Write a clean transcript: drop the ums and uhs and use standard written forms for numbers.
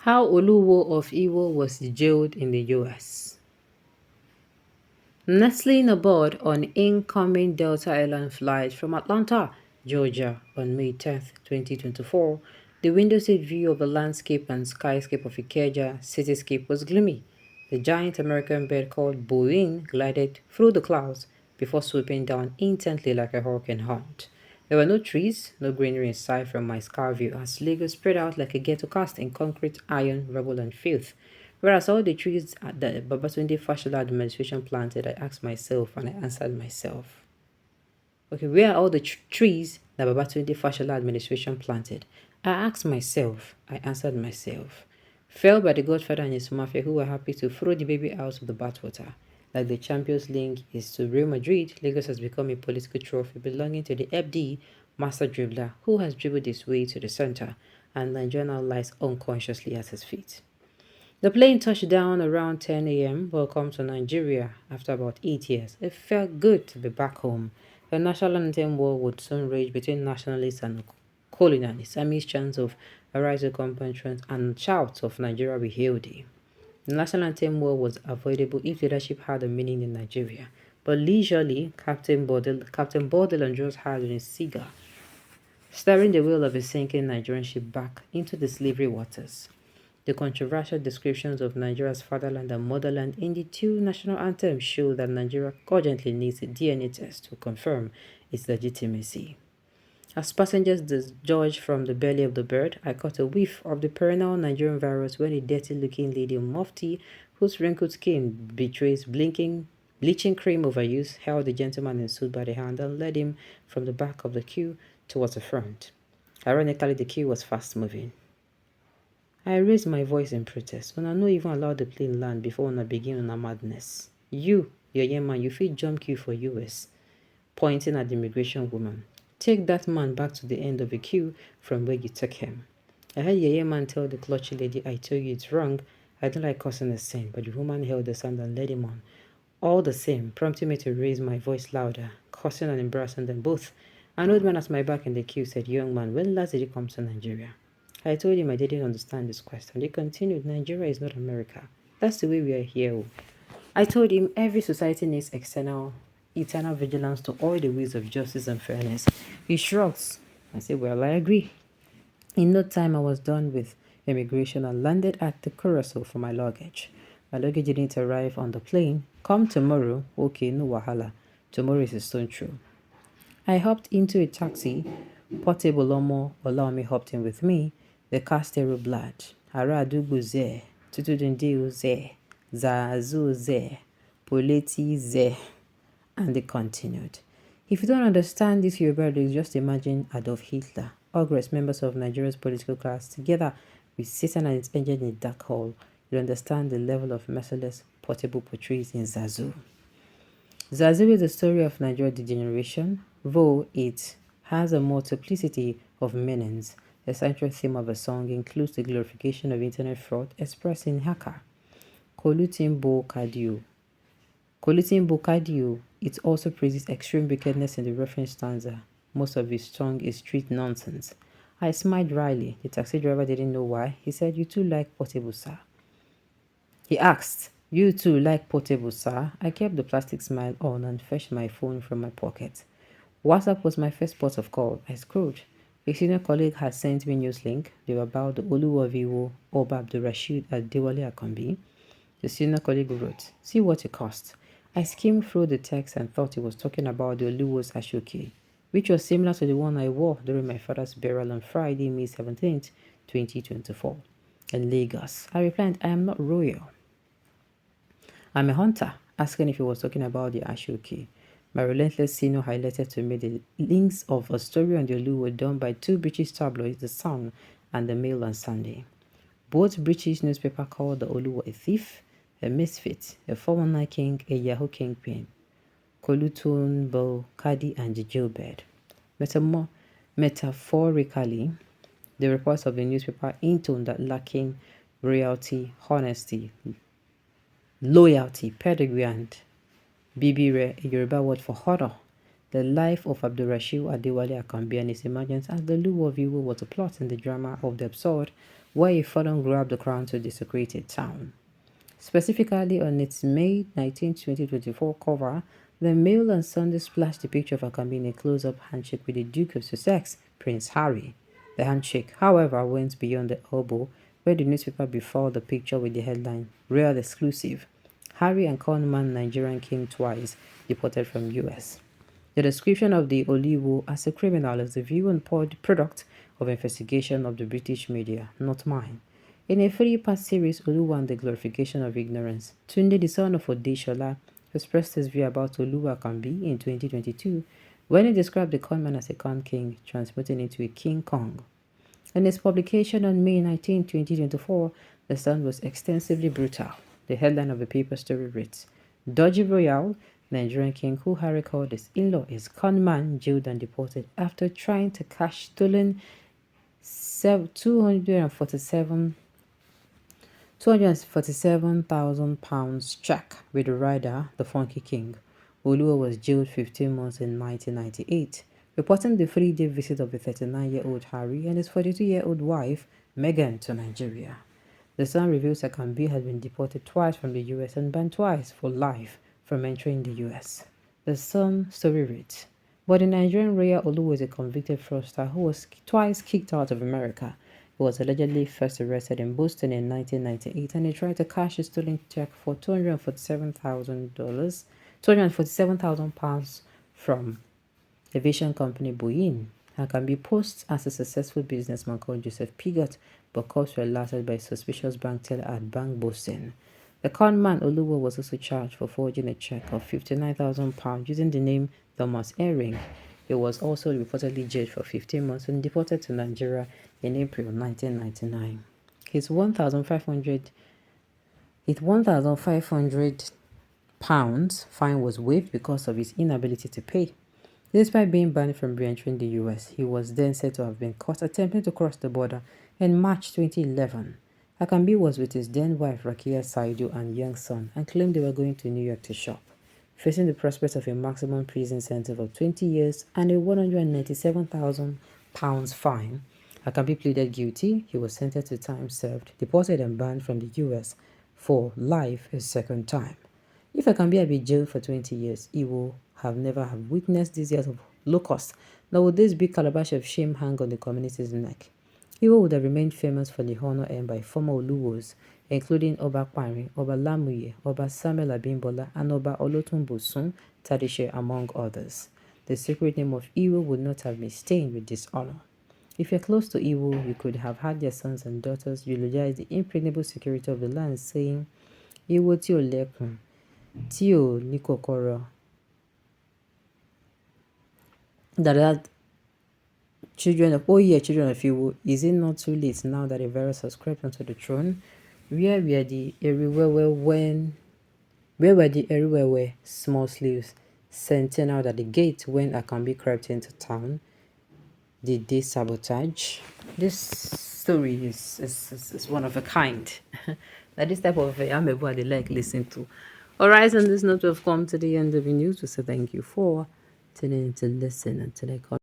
How Oluwo of Iwo was jailed in the US. Nestling aboard an incoming Delta Airlines flight from Atlanta, Georgia on May 10, 2024, the window seat view of the landscape and skyscape of Ikeja cityscape was gloomy. The giant American bird called Boeing glided through the clouds before swooping down intently like a hurricane hunt. There were no trees, no greenery in sight from my sky view as Lagos spread out like a ghetto cast in concrete, iron, rubble, and filth. Whereas all the trees that the Babatunde Fashola administration planted, I asked myself and I answered myself. Okay, where are all the trees that Babatunde Fashola administration planted? I asked myself, I answered myself. Fell by the Godfather and his mafia who were happy to throw the baby out of the bathwater. Like the Champions League is to Real Madrid, Lagos has become a political trophy belonging to the FD master dribbler who has dribbled his way to the center, and Nigeria now lies unconsciously at his feet. The plane touched down around 10 a.m. Welcome to Nigeria after about 8 years. It felt good to be back home. The national anthem war would soon rage between nationalists and colonialists amidst chants of Arise O Compatriots and shouts of Nigeria we hail thee. The national anthem war was avoidable if leadership had a meaning in Nigeria. But leisurely, Captain Baudelaire draws hard on his cigar, steering the wheel of a sinking Nigerian ship back into the slavery waters. The controversial descriptions of Nigeria's fatherland and motherland in the two national anthems show that Nigeria urgently needs a DNA test to confirm its legitimacy. As passengers discharged from the belly of the bird, I caught a whiff of the perennial Nigerian virus when a dirty-looking lady in mufti, whose wrinkled skin betrays bleaching cream overuse, held the gentleman in suit by the hand and led him from the back of the queue towards the front. Ironically, the queue was fast-moving. I raised my voice in protest. Una no even allow the plane land before una begin una madness. You, your man, you fit jump queue for US, pointing at the immigration woman. Take that man back to the end of the queue from where you took him. I heard your man tell the clutchy lady, I tell you it's wrong. I don't like cursing the same, but the woman held the hand and led him on. All the same, prompting me to raise my voice louder, cursing and embarrassing them both. An old man at my back in the queue said, young man, when last did you come to Nigeria? I told him I didn't understand this question. He continued, Nigeria is not America. That's the way we are here. I told him every society needs eternal vigilance to all the ways of justice and fairness. He shrugs. I said, well, I agree. In no time, I was done with immigration and landed at the Curacao for my luggage. My luggage didn't arrive on the plane. Come tomorrow. Okay, no wahala. Tomorrow is a stone throw. I hopped into a taxi. Portable Lomo Olawumi hopped in with me. The Castero Blood. Ara Adubu Ze. Tutudundiu Ze. Zazu Ze. Poleti Ze. And they continued. If you don't understand this Yoruba lyrics, just imagine Adolf Hitler, Congress members of Nigeria's political class, together with Satan and its engine in a dark hole. You'll understand the level of merciless Portable portrays in Zazu. Zazu is the story of Nigeria's degeneration, though it has a multiplicity of meanings. The central theme of the song includes the glorification of internet fraud expressed in Haka. Kolutimbo Kadio. Kolutimbo Kadio. It also praises extreme wickedness in the reference stanza. Most of his song is street nonsense. I smiled wryly. The taxi driver didn't know why. He said, you too like Portable, sir. He asked, you too like Portable, sir? I kept the plastic smile on and fetched my phone from my pocket. WhatsApp was my first port of call. I scrolled. A senior colleague had sent me news link. They were about the Oluwo of Iwo, Oba Abdulrasheed at Dewale Akambi. The senior colleague wrote, see what it cost. I skimmed through the text and thought he was talking about the Oluwo's Ashoke, which was similar to the one I wore during my father's burial on Friday, May 17th, 2024, in Lagos. I replied, I am not royal. I'm a hunter, asking if he was talking about the Ashoke. My relentless senior highlighted to me the links of a story on the Oluwo done by two British tabloids, The Sun and The Mail on Sunday. Both British newspapers called the Oluwo a thief, a misfit, a 419 king, a Yahoo kingpin, Kolutumbo, Kadi, and the jailbird. Metaphorically, the reports of the newspaper intoned that lacking royalty, honesty, loyalty, pedigree, and Bibire, a Yoruba word for horror. The life of Abdulrasheed Adewale Akambi and his emergence as the Oluwo of Iwo was a plot in the drama of the absurd where a fallen grabbed the crown to desecrate a town. Specifically on its May 19, 2024 cover, the Mail on Sunday splashed a picture of Akambi in a close-up handshake with the Duke of Sussex, Prince Harry. The handshake, however, went beyond the elbow, where the newspaper befouled the picture with the headline, Real Exclusive, Harry and conman Nigerian king twice, deported from US. The description of the Oluwo as a criminal is the view and product of investigation of the British media, not mine. In a three-part series, Oluwo and the Glorification of Ignorance, Tunde, the son of Odeshola, expressed his view about Oluwo Akambi in 2022 when he described the conman as a con king, transmuting into a King Kong. In its publication on May 19, 2024, the Sun was extensively brutal. The headline of the paper story reads, Dodgy Royal, Nigerian king who Harry called his in-law is conman, jailed and deported after trying to cash stolen 247,000 pounds check with the rider, the Funky King. Oluwo was jailed 15 months in 1998, reporting the 3-day visit of the 39-year-old Harry and his 42-year-old wife, Meghan, to Nigeria. The Sun reveals Akambi has been deported twice from the US and banned twice for life from entering the US. The Sun story reads, but the Nigerian royal Oluwo is a convicted fraudster who was twice kicked out of America. He was allegedly first arrested in Boston in 1998 and he tried to cash a stolen check for £247,000 from aviation company Boeing. Akambi posts as a successful businessman called Joseph Pigot, but cops were alerted by a suspicious bank teller at Bank Boston. The conman Oluwo was also charged for forging a check of £59,000 using the name Thomas Ehring. He was also reportedly jailed for 15 months and deported to Nigeria in April 1999. His £1,500 fine was waived because of his inability to pay. Despite being banned from re-entering the US, he was then said to have been caught attempting to cross the border in March 2011. Akambi was with his then-wife Rakia Saidu and young son and claimed they were going to New York to shop. Facing the prospect of a maximum prison sentence of 20 years and a £197,000 fine, Akambi pleaded guilty. He was sentenced to time served, deported and banned from the US for life a second time. If Akambi had been jailed for 20 years, he will have never have witnessed these years of locusts, nor would this big calabash of shame hang on the community's neck. Iwo would have remained famous for the honor earned by former Oluwos, including Oba Kwari, Oba Lamuye, Oba Samuel Abimbola, and Oba Olotunbosun Tadishe, among others. The sacred name of Iwo would not have been stained with dishonor. If you're close to Iwo, you could have had their sons and daughters eulogize the impregnable security of the land, saying, Iwo tí ò lẹ́kùn, tí ò ní kòkòrò, that children of Iwo, is it not too late now that a virus has crept onto the throne? Where were the Eriwewe small slaves sent out at the gate when Akambi crept into town? Did they sabotage? This story is one of a kind. That this type of amebo they like listen to. Alright, on this note, we've come to the end of the news. We say thank you for tuning in to listen until I come.